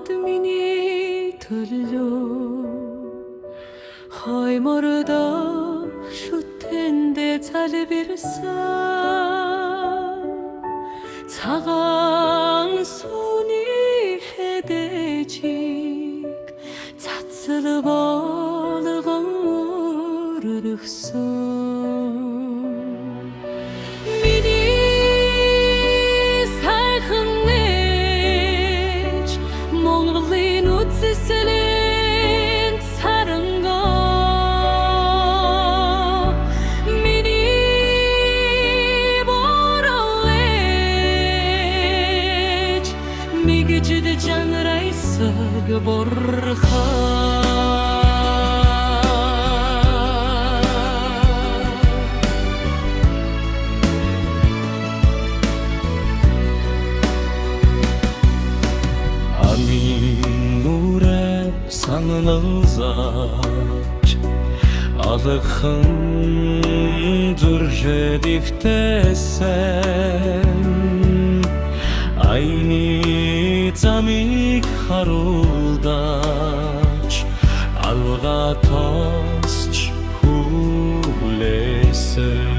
admini tölü Haymorda şu tende talbirsa Tağan suni hedecik Tatlı balığın ruhsun Mini sayxın eç Moğlin utsilin sarınga Mini boral eç Migicid canraysa borxa Sanılzaç Alıqın dürjediftesən Ayni tamik haruldaç Alğa tosç hulesen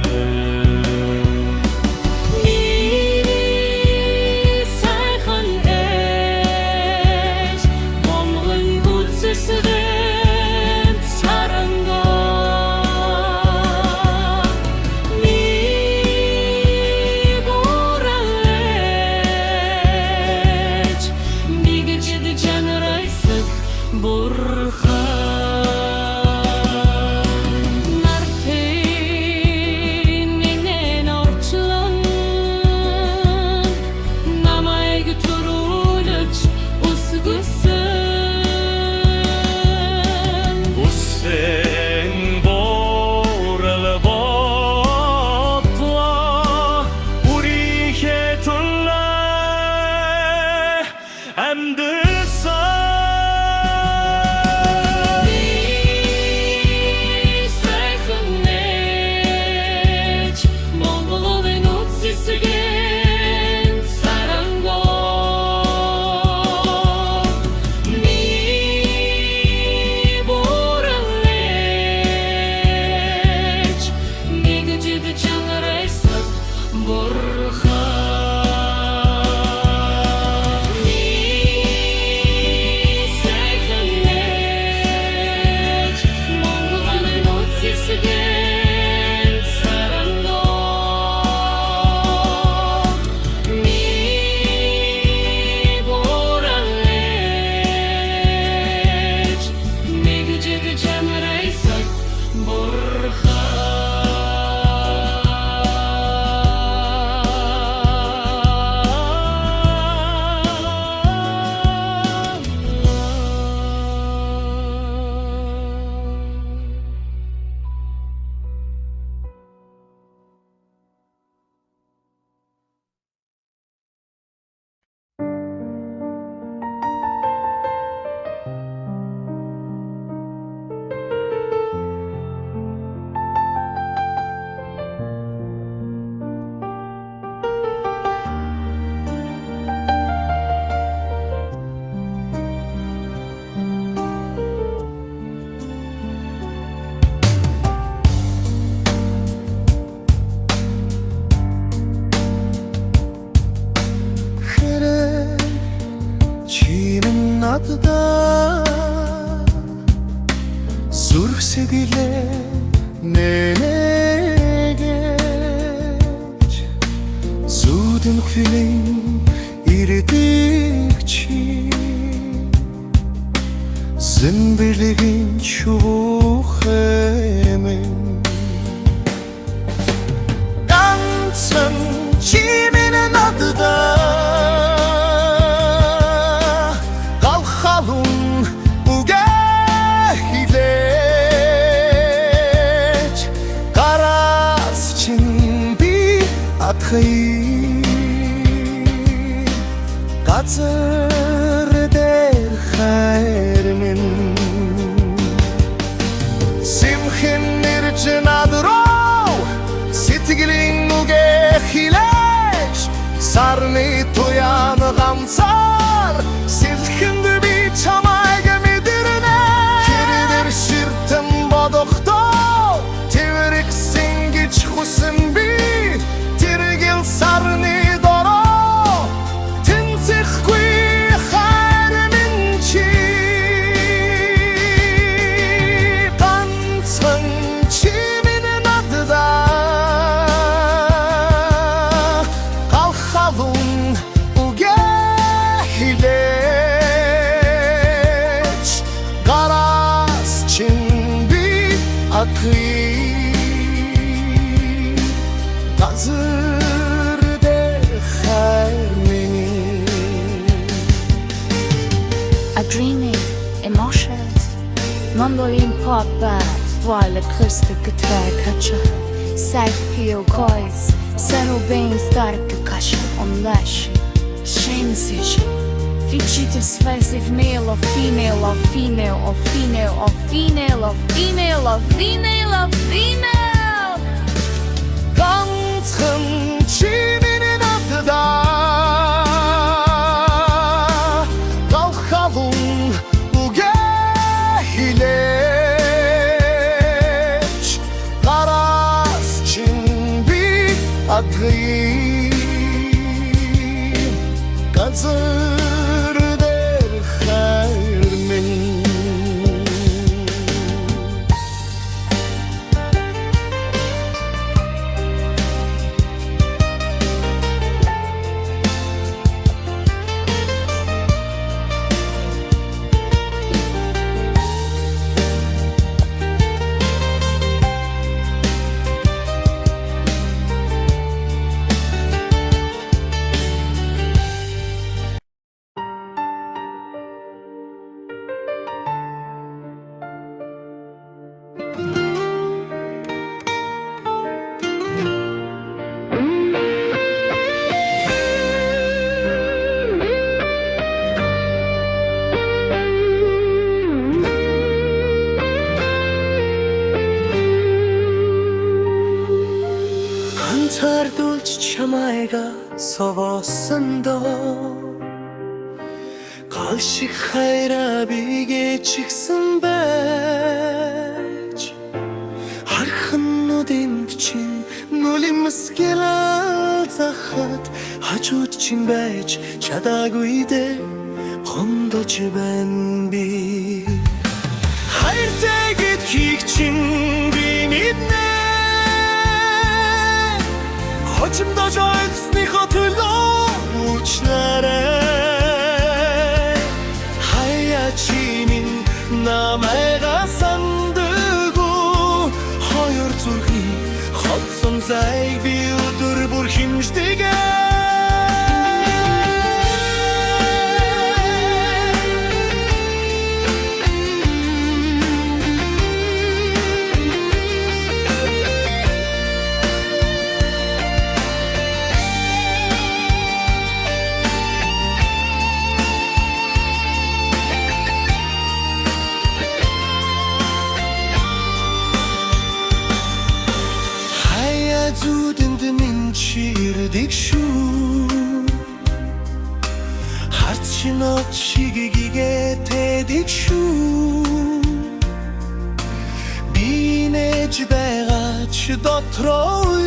Adıda Zurh sedile nene geç Zudun külün iridikçi Zımbirliğin çubuk emin Dansın çiminin adıda Qatır der xayrimin Simxin nircin adrov Sitigilin uge xileş Sarni toyan gamsar Silxin atgıyım Hazır der benim Adrenaline, emotions, mandolin pop band, while acoustic guitar kaçar. Psycho coils, settle being stark percussion on lash. Shame session. Fugitive space male or female or female or female or female or female or female or female. Ganzın çiminin adı da Kalkalım bu gehileç Karas çin bir adıyım Gazır der hermenim Antardulç çamayga sovasında Kalşı hayra bige çıksın beç Harkın nudin için nulimiz gelal zahat Hacut için beç çada güyde Hondoç ben bir Hayır te git için bimidne Хочем жойсны хотыло учларе Хаячимин намайга сандыгу Хайыр зүрхи холсон зайг би өдөр бүр химждэгэ Zudenden çirdik şu Harçına çigige tedik şu Bineci beğaç dotroyda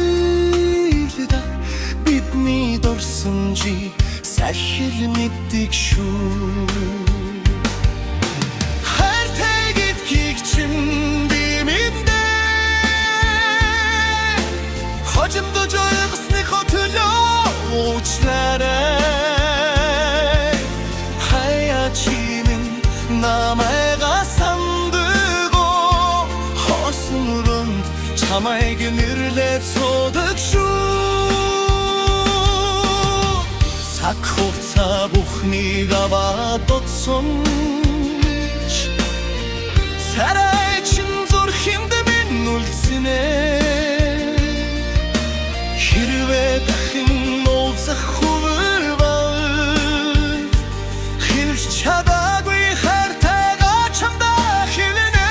Bitni dorsunci sahilmittik şu Her tegit kikçim biminde Hacımda joyğısını hatırla uçlara Hayaçimin namaya sandığı Hosunurun çamay günürle soğuduk şu Sakırta buhni gava dotsun Saray için zor himdemin ultine Hirve dahin olsa huvur bağır Hilş çada güy her taga çam dahiline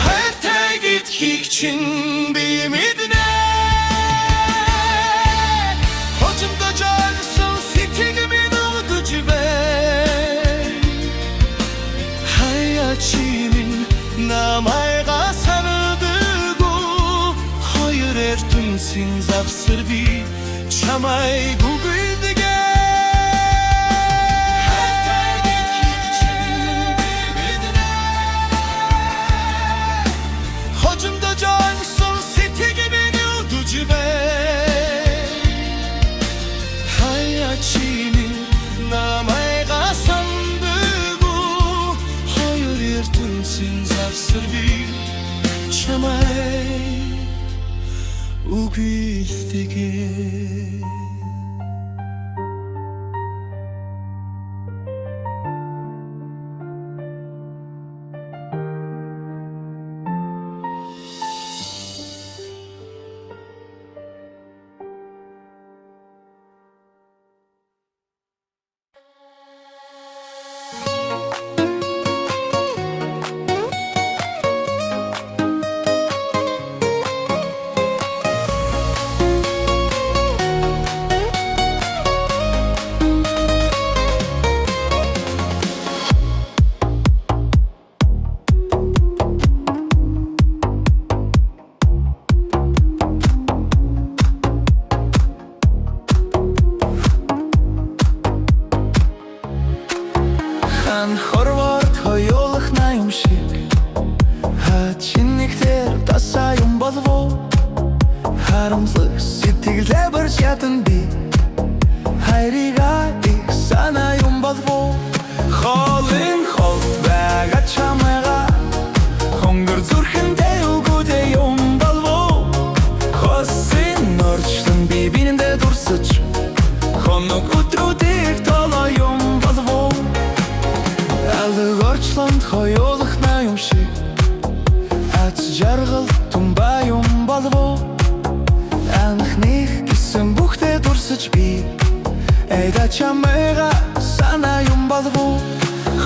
Her tegit kikçin bimidine Hocumda cansın sitigimin uducu ben Hayaçimin Namayga sanıdıgu Hayır ertünsin zapsır bir Çamay guguldige Hatta git kikçin bimidine Hocumda cansın siti gibi yıldıcı ben Hayaçimin namayga sandıgu сэргийг чамайг үгүйтэйгээ Хорвард хоёулах на юм шиг чинэгтэр тасаа юм болов харамслах сэтгэлээ барьж ятан би хайрыгаа их санаа юм болов холын хол байгаа чамайга хонгор зүрхэндээ үгүйтэй юм болов хосын норчлон би бирэндээ дурсаж хоног өдрүүдийг толоо юм болов Алгорчланд хоёулах на юм шиг ац жаргал тумбаа юм болов анхных гэсэн бүхтээ дурсаж би эда чамайга санаа юм болов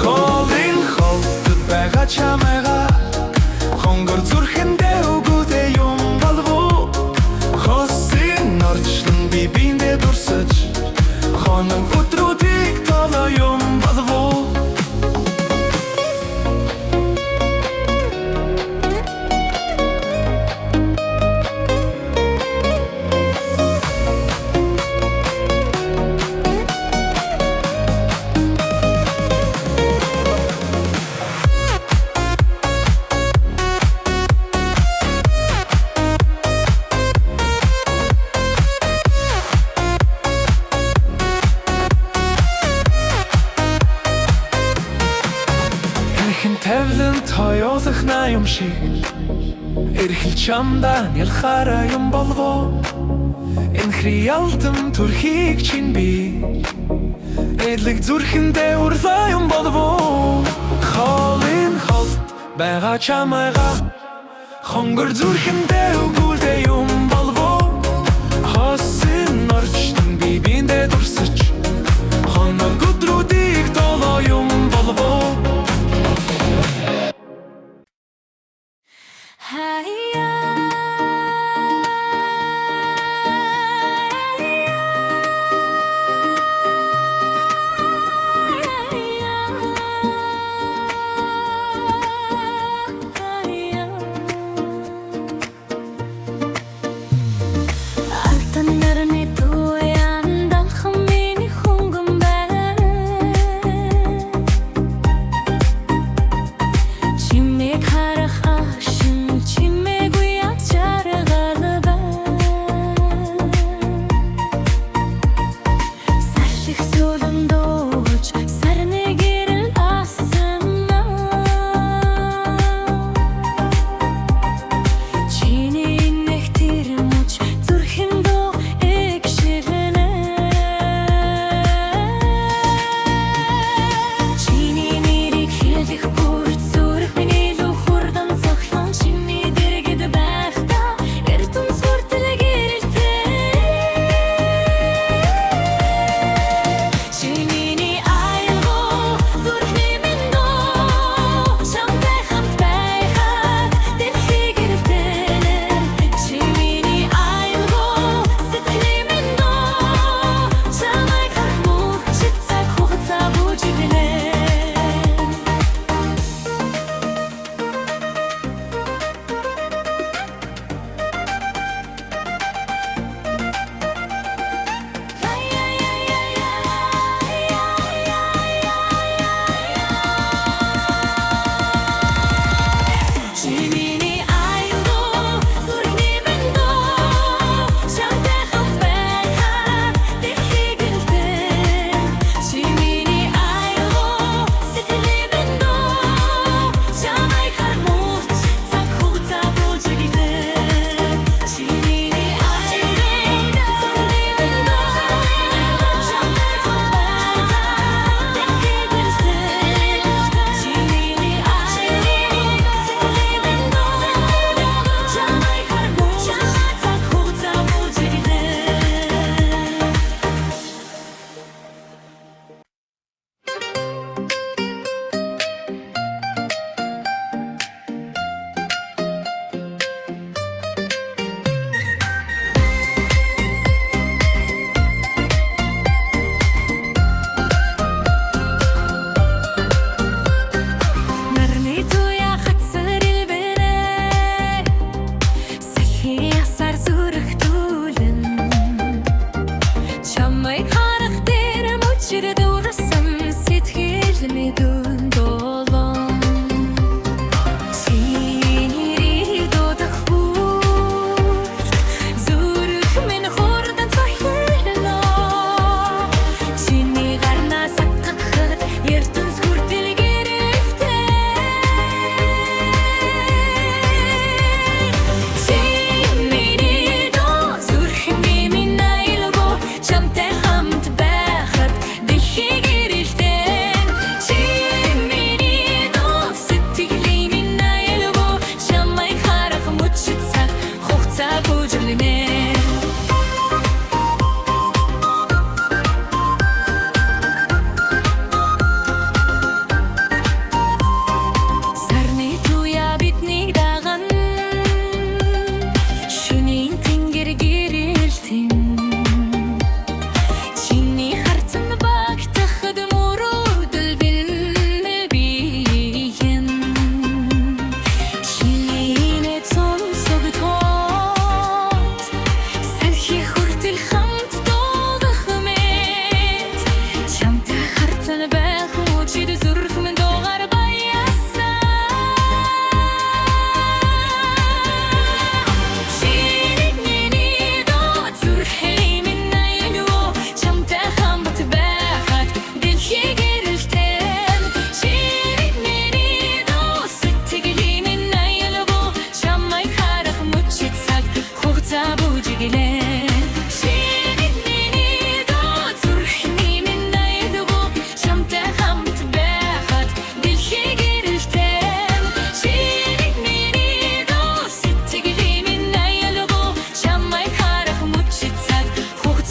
холын холд байгаа чамайга хонгор зүрхэндээ үгүйтэй юм болов хосын норчлон би бирэндээ дурсаж хоног өдрүүдийг толоо юм болов Тавлан хоёулах на юм шиг эрхэл чамдан ялхаараа юм болов энэ хриалтан төрхийг чинь би эдлэг зүрхэндээ урлаа юм болов холын холд байгаа чамайга хонгор зүрхэндээ үгүйтэй юм болов хосын норчлон би бирэндээ дурсаж хоног өдрүүдийг толоо юм болов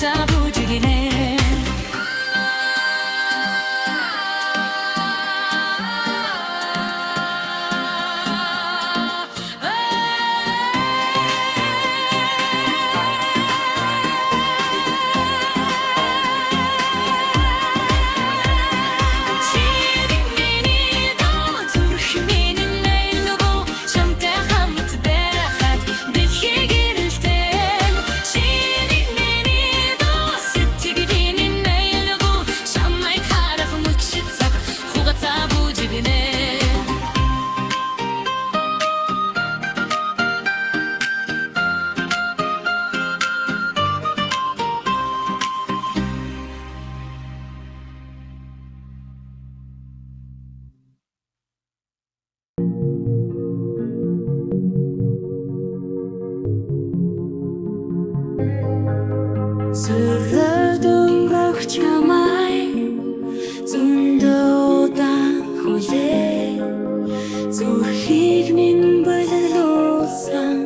잡아보지기네 Сырдың рахчамай Зүндөөдан хүлээ Зүрхийг минь болилуулсан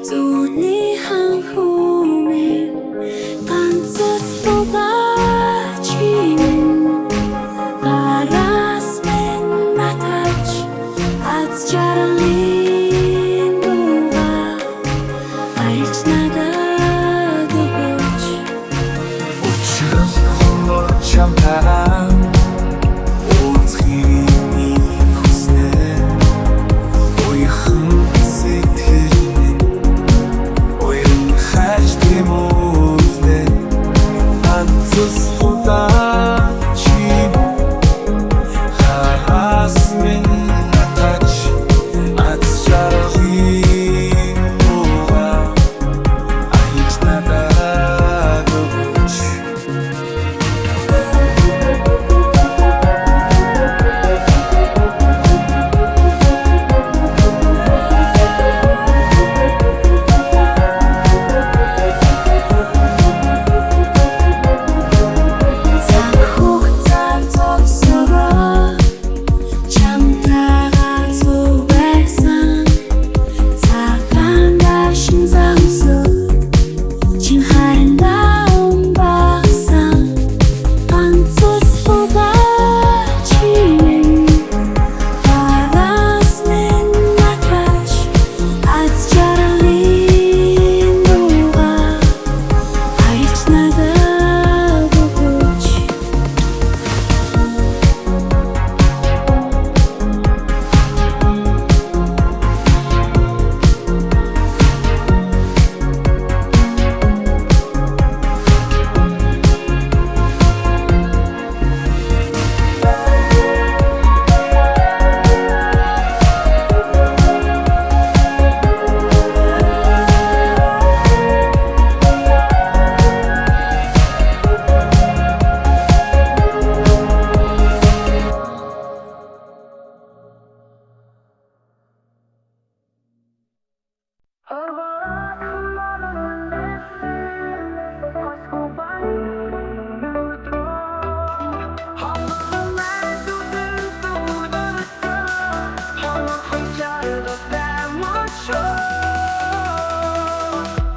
Зүудний ханхумын Ганцас богачийн Гараас минь натаж Аз жаргалын дуга Айлч надад өгөөч Чамтаран Уулзхийний хүснээ Уяхан сэтгэлнээ Уян хаж дэмүүлнээ Ганцас удаачин Хараас минь натаж Аз жаргалын дуга Айлч надад өгөөч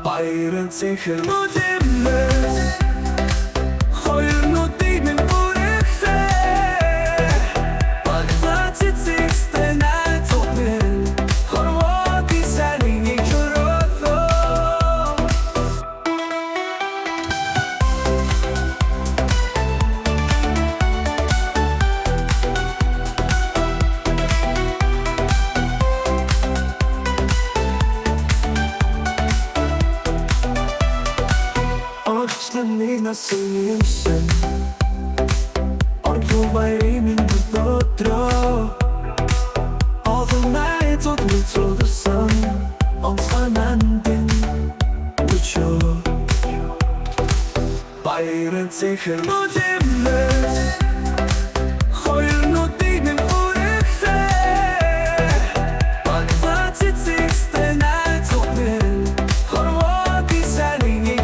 Баярын цэхэр мөдөлмөс Хоёр нүдийг минь бүрэгтэй Багтацит зэгстэй найзууд минь Хорвоод исаний нэг жөрөөлөө Нэг насан юмсан Ордлуу баярын минь өдрөө Олон найзууд минь цугласан Онцгой нандин өчөө Баярын цэхэр мөдөлмөс Хоёр нүдийг минь бүрэгтэй Багтацит зэгстэй найзууд минь Хорвоод исаний нэг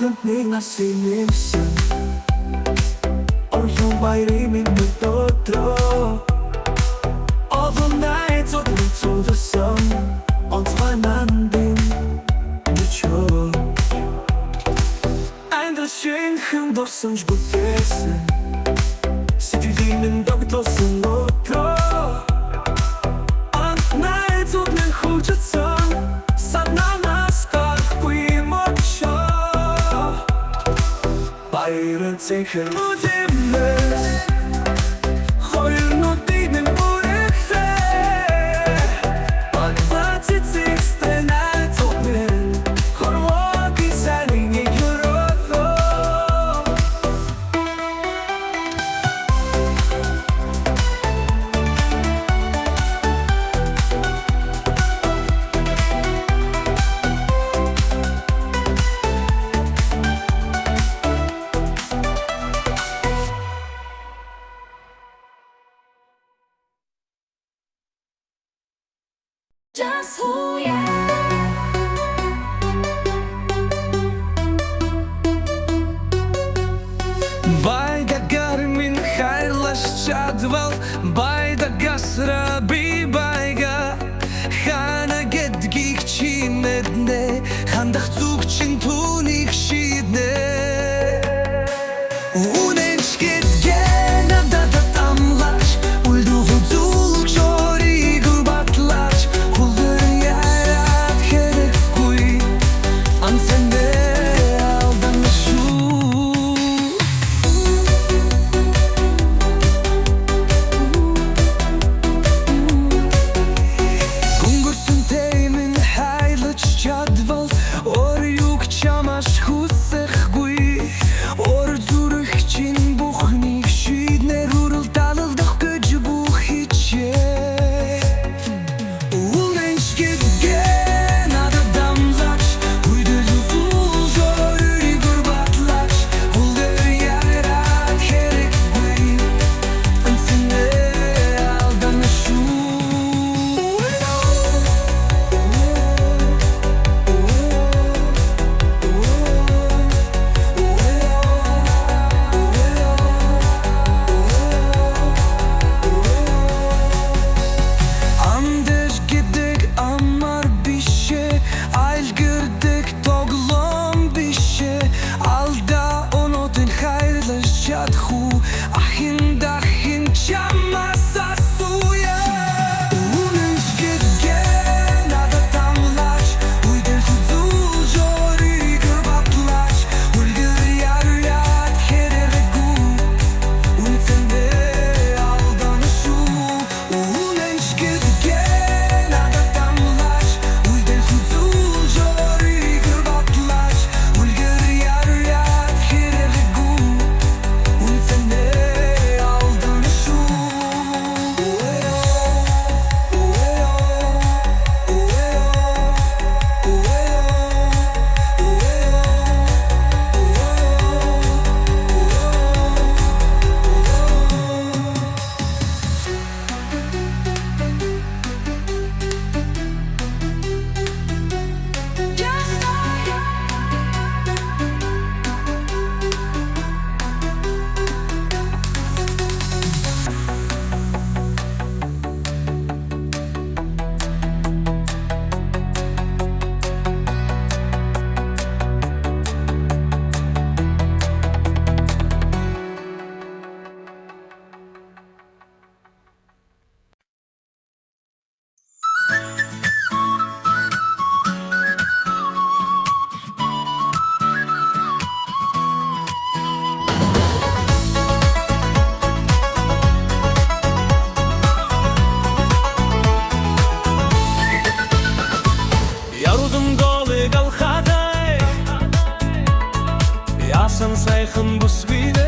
Охтны насимимсэн Орлон байрымын өдрөө Overnight зодны цудасан Онцгой нандин Ничөө Амьдрашин хэн дурсамж бүтээсэн Сэтгэлийн догтлосон өдрөө Night зодны хүчсэн Санаанаас гарахгүй мочоо Баярын цэнхэр үдэмээс Хоёр нүдийн бүрэгтэй Баглацит зэгстэй найт зоднын Хорвоги сарин игюролоо Just who ya Байдагар минь хайрлаш чадвал Байдагас раби байга Хана гэдгийг чи мэднэ Хандах зүг чин түүнийг шийднэ Үнэнч гэдгээ надад амлаач Үлдүү хузул чорыг батлаач Хулдэр ярат хэрэггүй Ансэндэ алдан шүү Гүнгөрсөн теймэн хайлаж чадвал Ор юг чамаш хүсэхгүй Ор зүрх чин бүхнийг шийднэр Үрэл талалдах гэж бүх хичээ Үнэнч гэдгээ надад амлаач Үйдэл үзүүл жорыг батлаач Хулдэр ярат хэрэггүй Ансэндэ алдан шүү Амдэж гэдэг амар бишээ Айл гэрдэг тоглоом бишээ Алда өнөөдөр хайрлаж чадахгүй Ахин дахин чамаас асууя Үнэнч гэдгээ надад амлаач Үйдэл үзүүл жорыг батлаач Үлгэр ярат хэрэггүй Үнэндээ алдан шүү Үнэнч гэдгээ надад амлаач Үйдэл үзүүл жорыг батлаач Үлгэр ярат хэрэггүй Үнэндээ алдан шүү Ярудым голыг алхадай Ясан сайхан бүсгүйд